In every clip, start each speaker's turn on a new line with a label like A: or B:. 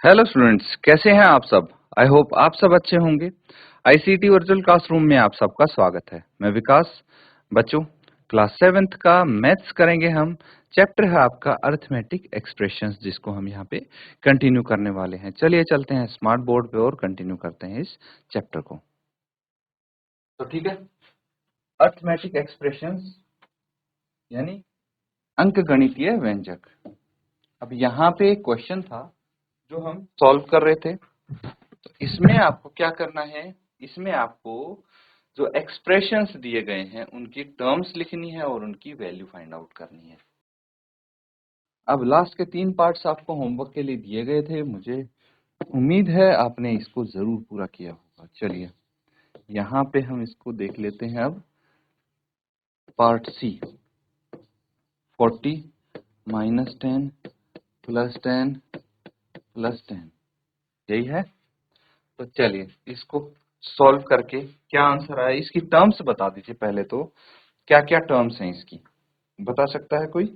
A: Hello students, कैसे हैं आप सब। आई होप आप सब अच्छे होंगे। आईसीटी वर्चुअल क्लासरूम में आप सबका स्वागत है। मैं विकास। बच्चों, क्लास 7th का मैथ्स करेंगे हम। चैप्टर है आपका अरिथमेटिक एक्सप्रेशंस, जिसको हम यहाँ पे कंटिन्यू करने वाले हैं। चलिए चलते हैं स्मार्ट बोर्ड पे और कंटिन्यू करते हैं इस चैप्टर को। तो ठीक है, अरिथमेटिक एक्सप्रेशंस यानी अंकगणितीय व्यंजक। अब यहाँ पे एक क्वेश्चन था जो हम सॉल्व कर रहे थे। तो इसमें आपको क्या करना है, इसमें आपको जो एक्सप्रेशंस दिए गए हैं उनकी टर्म्स लिखनी है और उनकी वैल्यू फाइंड आउट करनी है। अब लास्ट के 3 पार्ट्स आपको होमवर्क के लिए दिए गए थे। मुझे उम्मीद है आपने इसको जरूर पूरा किया होगा। चलिए यहाँ पे हम इसको देख लेते हैं। अब पार्ट सी, 40 -10 +10 +10, यही है। तो चलिए इसको सॉल्व करके क्या आंसर आया, इसकी टर्म्स बता दीजिए पहले। तो क्या क्या टर्म्स हैं इसकी, बता सकता है कोई?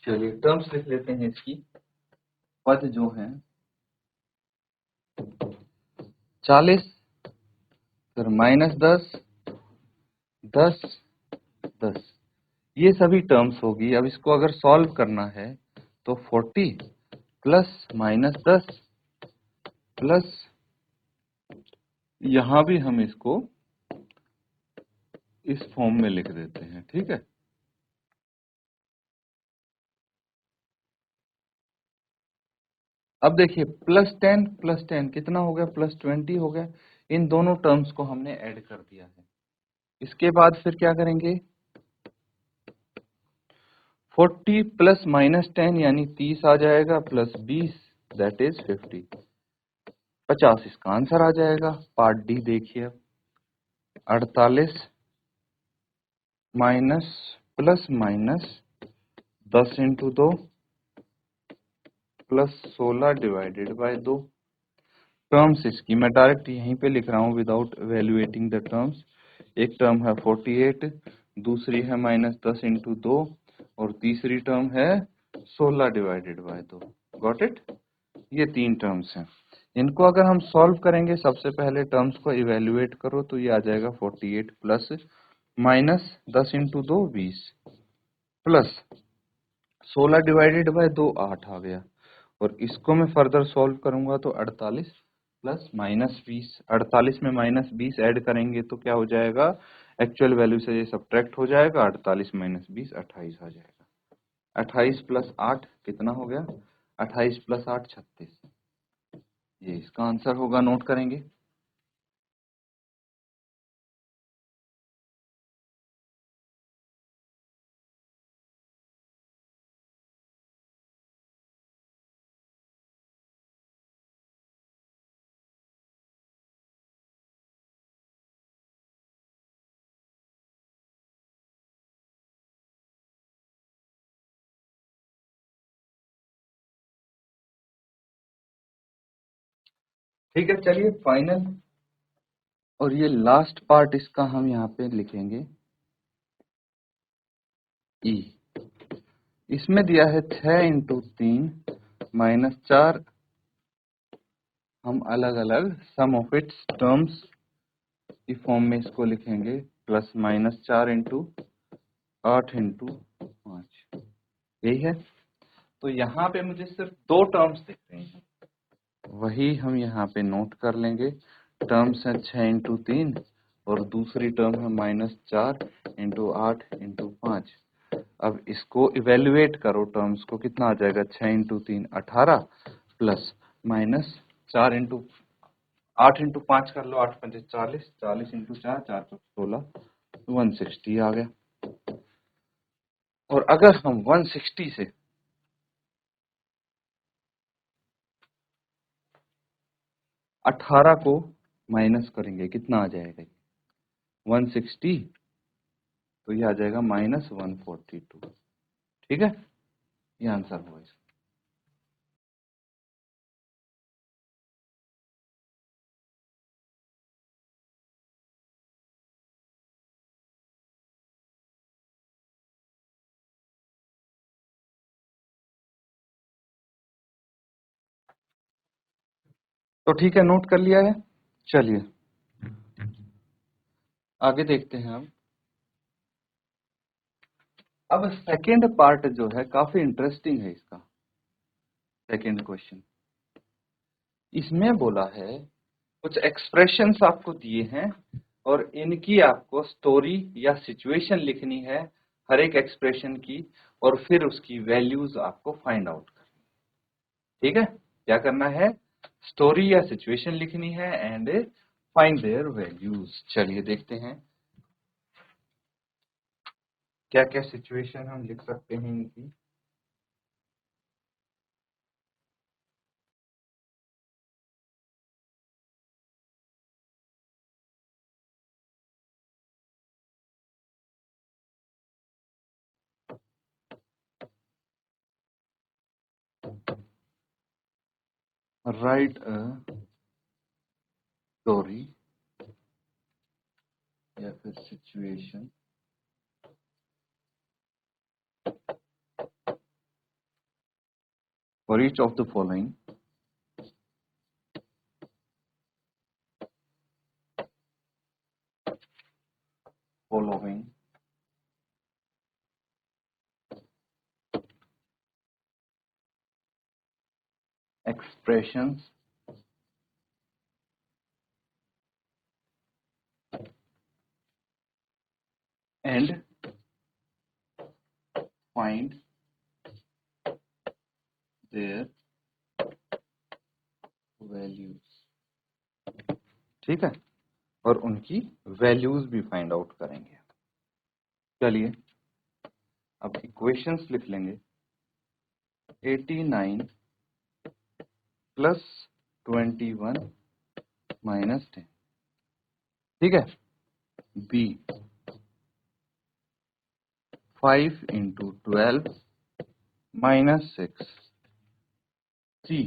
A: चलिए टर्म्स लिख लेते हैं इसकी। पद जो हैं 40, फिर -10, 10, 10, ये सभी टर्म्स होगी। अब इसको अगर सॉल्व करना है तो 40 प्लस -10 प्लस, यहां भी हम इसको इस फॉर्म में लिख देते हैं। ठीक है, अब देखिए +10 कितना हो गया, +20 हो गया। इन दोनों टर्म्स को हमने ऐड कर दिया है। इसके बाद फिर क्या करेंगे, 40 प्लस -10 यानी 30 आ जाएगा, प्लस 20 दैट इज 50, 50 इसका आंसर आ जाएगा। पार्ट डी देखिए, 48 minus plus minus 10 into 2 plus 16 divided by 2। Terms इसकी मैं डायरेक्ट यहीं पे लिख रहा हूँ विदाउट वैल्यूएटिंग द टर्म्स। एक टर्म है 48, दूसरी है -10 इंटू 2 और तीसरी टर्म है 16 डिवाइडेड बाय 2। Got it? ये 3 टर्म्स हैं। इनको अगर हम सॉल्व करेंगे, सबसे पहले टर्म्स को इवेल्युएट करो तो ये आ जाएगा 48 plus -10 into 2 20 plus 16 divided by 2 8 आ गया। और इसको मैं फर्दर सॉल्व करूंगा तो 48 प्लस -20, 48 में -20 ऐड करेंगे तो क्या हो जाएगा, एक्चुअल वैल्यू से ये सब्ट्रैक्ट हो जाएगा। 48 -20 28 आ जाएगा। 28 प्लस 8 कितना हो गया, 28 प्लस 8 36, ये इसका आंसर होगा। नोट करेंगे। ठीक है, चलिए फाइनल और ये लास्ट पार्ट इसका हम यहाँ पे लिखेंगे ई। इसमें दिया है 6 इंटू 3 -4, हम अलग अलग सम ऑफ इट्स टर्म्स की फॉर्म में इसको लिखेंगे, प्लस -4 इंटू 8 इंटू 5, यही है। तो यहाँ पे मुझे सिर्फ 2 टर्म्स दिख रही हैं, वही हम यहाँ पे नोट कर लेंगे। टर्म्स है 6 इंटू 3 और दूसरी टर्म है -4 इंटू 8 इंटू 5। अब इसको इवेल्युएट करो टर्म्स को, कितना आ जाएगा, 6 इंटू 3 18 प्लस -4 इंटू 8 इंटू 5 कर लो, 8 5 40, 40 इंटू 4 4 16, 160 आ गया। और अगर हम 160 से 18 को माइनस करेंगे, कितना आ जाएगा, 160, तो ये आ जाएगा -142। ठीक है, ये आंसर हुआ इसका। तो ठीक है, नोट कर लिया है। चलिए आगे देखते हैं हम। अब सेकेंड पार्ट जो है काफी इंटरेस्टिंग है इसका। सेकेंड क्वेश्चन इसमें बोला है कुछ एक्सप्रेशंस आपको दिए हैं और इनकी आपको स्टोरी या सिचुएशन लिखनी है हर एक एक्सप्रेशन की, और फिर उसकी वैल्यूज आपको फाइंड आउट करनी। ठीक है, क्या करना है? स्टोरी या सिचुएशन लिखनी है एंड फाइंड देयर वैल्यूज। चलिए देखते हैं क्या क्या सिचुएशन हम लिख सकते हैं इनकी। राइट अ स्टोरी या फिर situation for each of the following expressions and find their values। ठीक है, और उनकी वैल्यूज भी फाइंड आउट करेंगे। चलिए अब इक्वेशंस लिख लेंगे। 89 प्लस 21 माइनस 10। ठीक है, बी 5 इंटू 12 माइनस 6। सी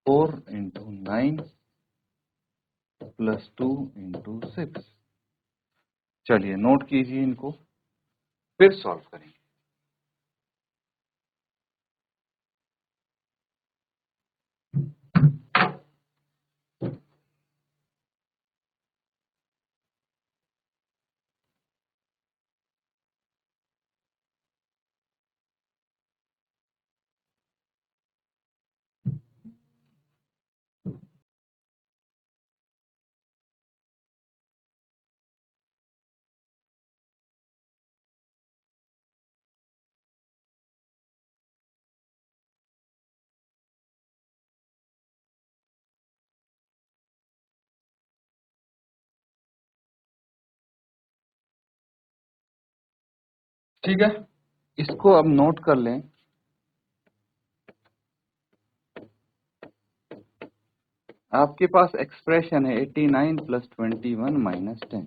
A: 4 इंटू 9 प्लस 2 इंटू 6। चलिए नोट कीजिए इनको, फिर सॉल्व करेंगे। ठीक है, इसको अब नोट कर लें। आपके पास एक्सप्रेशन है 89 प्लस 21 माइनस 10।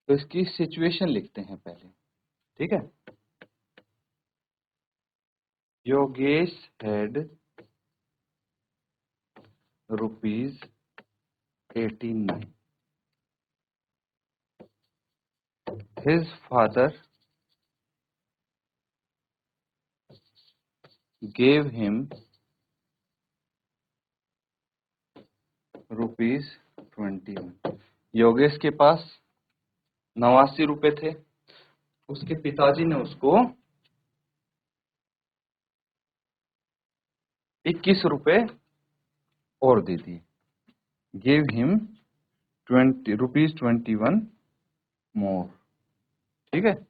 A: तो इसकी सिचुएशन लिखते हैं पहले। ठीक है, Yogesh had rupees 89। His father gave him rupees 21। Yogesh के पास 89 रुपए थे, उसके पिताजी ने उसको 21 रुपए और दे दिए। गेव हिम 20 रुपीज 21 मोर। ठीक है,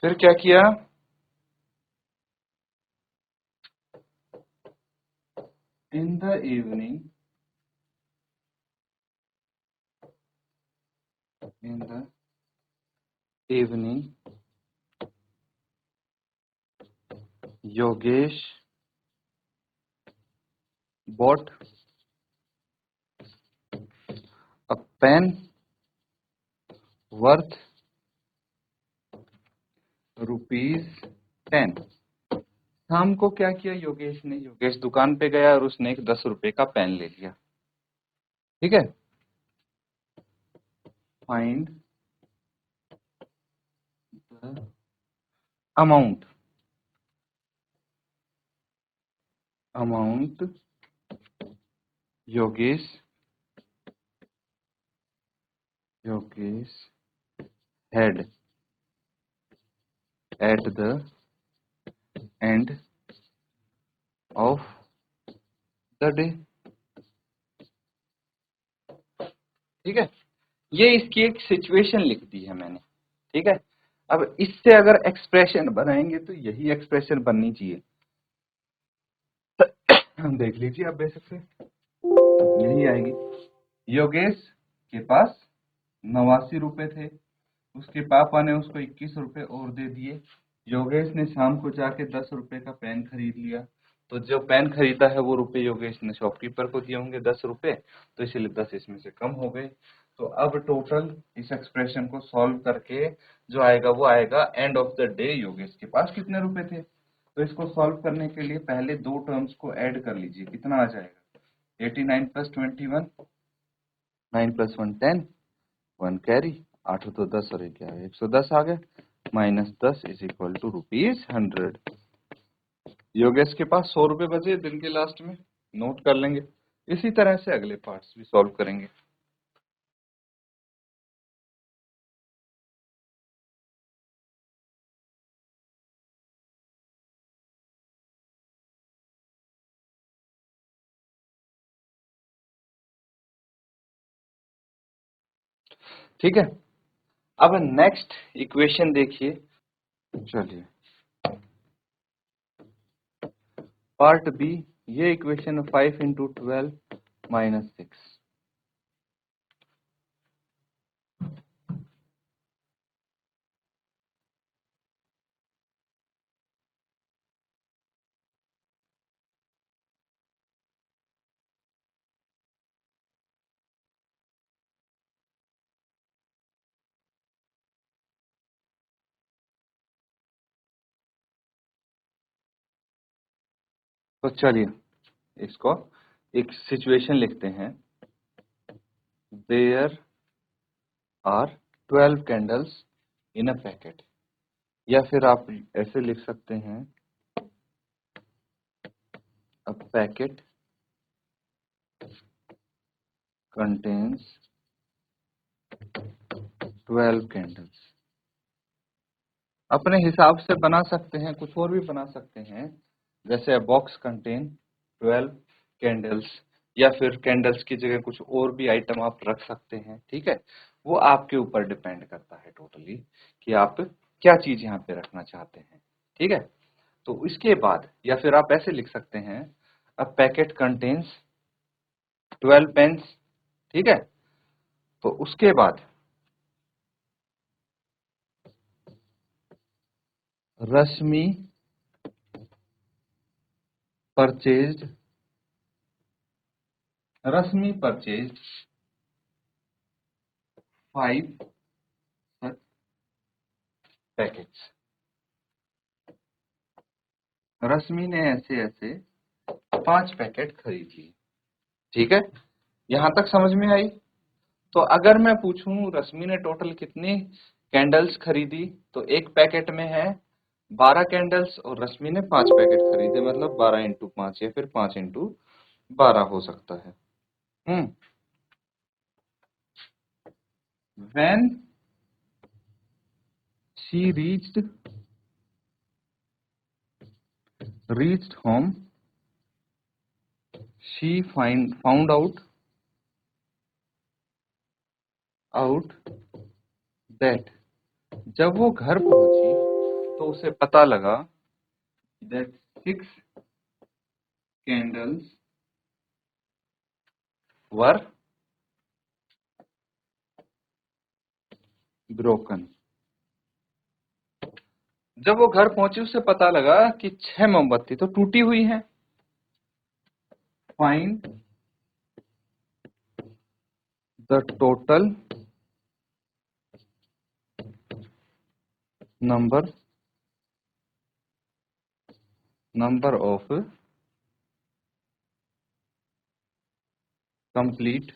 A: फिर क्या किया? In the evening in the evening, Yogesh bought a pen worth rupees 10। शाम को क्या किया योगेश ने? योगेश दुकान पे गया और उसने एक 10 रुपए का पेन ले लिया। ठीक है, find the amount Yogesh had at the end of the day। ठीक है, ये इसकी एक सिचुएशन लिख दी है मैंने। ठीक है, अब इससे अगर एक्सप्रेशन बनाएंगे तो यही एक्सप्रेशन बननी चाहिए। देख लीजिए आप बेशक से यही आएगी। योगेश के पास 89 रुपए थे, उसके पापा ने उसको 21 रुपए और दे दिए। योगेश ने शाम को जाके 10 रुपए का पेन खरीद लिया, तो जो पेन खरीदा है वो रुपए योगेश ने शॉपकीपर को दिए होंगे 10 रुपए, तो इसीलिए 10 इसमें से कम हो गए। तो अब टोटल इस एक्सप्रेशन को सॉल्व करके जो आएगा वो आएगा end of the day Yogesh के पास कितने रुपए थे। तो इसको सॉल्व करने के लिए पहले दो टर्म्स को ऐड कर लीजिए, कितना आ जाएगा 89 प्लस 21, 9 प्लस 1 10, 1 कैरी, 8 तो 10 और 11 110 आ गए, -10 इज इक्वल टू ₹100। योगेश के पास 100 रुपए बचे दिन के लास्ट में, नोट कर लेंगे। इसी तरह से अगले पार्ट्स भी सॉल्व करेंगे। ठीक है, अब नेक्स्ट इक्वेशन देखिए। चलिए पार्ट बी, ये इक्वेशन 5 इंटू 12 -6। तो चलिए इसको एक सिचुएशन लिखते हैं। There are 12 candles in a packet, या फिर आप ऐसे लिख सकते हैं अ पैकेट contains 12 कैंडल्स। अपने हिसाब से बना सकते हैं, कुछ और भी बना सकते हैं, जैसे बॉक्स कंटेन 12 कैंडल्स, या फिर कैंडल्स की जगह कुछ और भी आइटम आप रख सकते हैं। ठीक है, वो आपके ऊपर डिपेंड करता है टोटली कि आप क्या चीज यहाँ पे रखना चाहते हैं। ठीक है, तो इसके बाद या फिर आप ऐसे लिख सकते हैं अ पैकेट कंटेन्स 12 पेन्स। ठीक है, तो उसके बाद रश्मि परचेज्ड 5 such पैकेट्स। रश्मि ने ऐसे ऐसे 5 पैकेट खरीद लिए। ठीक है, यहां तक समझ में आई। तो अगर मैं पूछूं रश्मि ने टोटल कितनी कैंडल्स खरीदी, तो एक पैकेट में है 12 कैंडल्स और रश्मि ने 5 पैकेट खरीदे, मतलब 12 इंटू 5 या फिर 5 इंटू 12 हो सकता है। When she reached home, she found out that, जब वो घर पहुंची तो उसे पता लगा that 6 candles were broken। जब वो घर पहुंची उसे पता लगा कि 6 मोमबत्ती तो टूटी हुई हैं। Find the total number of complete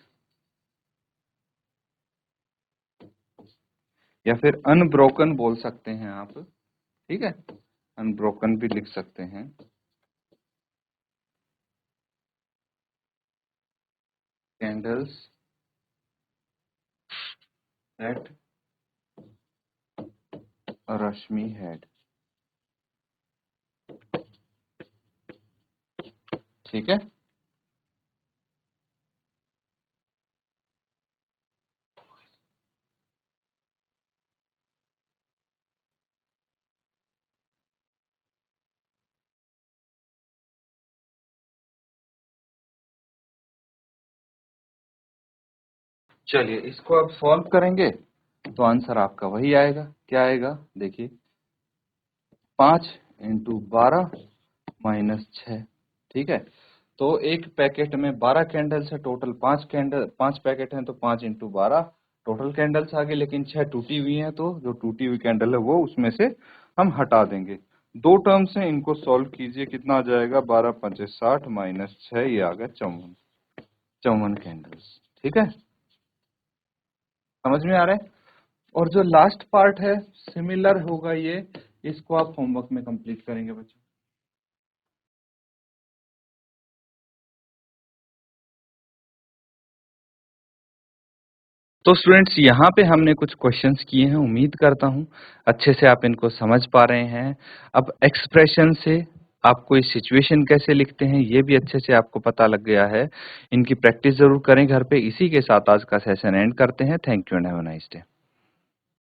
A: या फिर अनब्रोकन बोल सकते हैं आप, ठीक है, अनब्रोकन भी लिख सकते हैं। कैंडल्स एट रश्मि हेड, ठीक है। चलिए इसको अब सॉल्व करेंगे तो आंसर आपका वही आएगा। क्या आएगा देखिए, 5 × 12 -6, ठीक है। तो एक पैकेट में 12 कैंडल्स है, टोटल 5 पैकेट हैं, तो 5 × 12 टोटल कैंडल्स आ गए, लेकिन 6 टूटी हुई हैं, तो जो टूटी हुई कैंडल है वो उसमें से हम हटा देंगे। दो टर्म्स हैं, इनको सॉल्व कीजिए, कितना आ जाएगा, 12 × 5 = 60 -6, ये आ गया 54 कैंडल्स, ठीक है। समझ में आ रहा है। और जो लास्ट पार्ट है सिमिलर होगा ये, इसको आप होमवर्क में कंप्लीट करेंगे बच्चों। तो स्टूडेंट्स यहाँ पे हमने कुछ क्वेश्चंस किए हैं, उम्मीद करता हूँ अच्छे से आप इनको समझ पा रहे हैं। अब एक्सप्रेशन से आप कोई सिचुएशन कैसे लिखते हैं ये भी अच्छे से आपको पता लग गया है। इनकी प्रैक्टिस जरूर करें घर पे। इसी के साथ आज का सेशन एंड करते हैं। Thank you and have a nice day.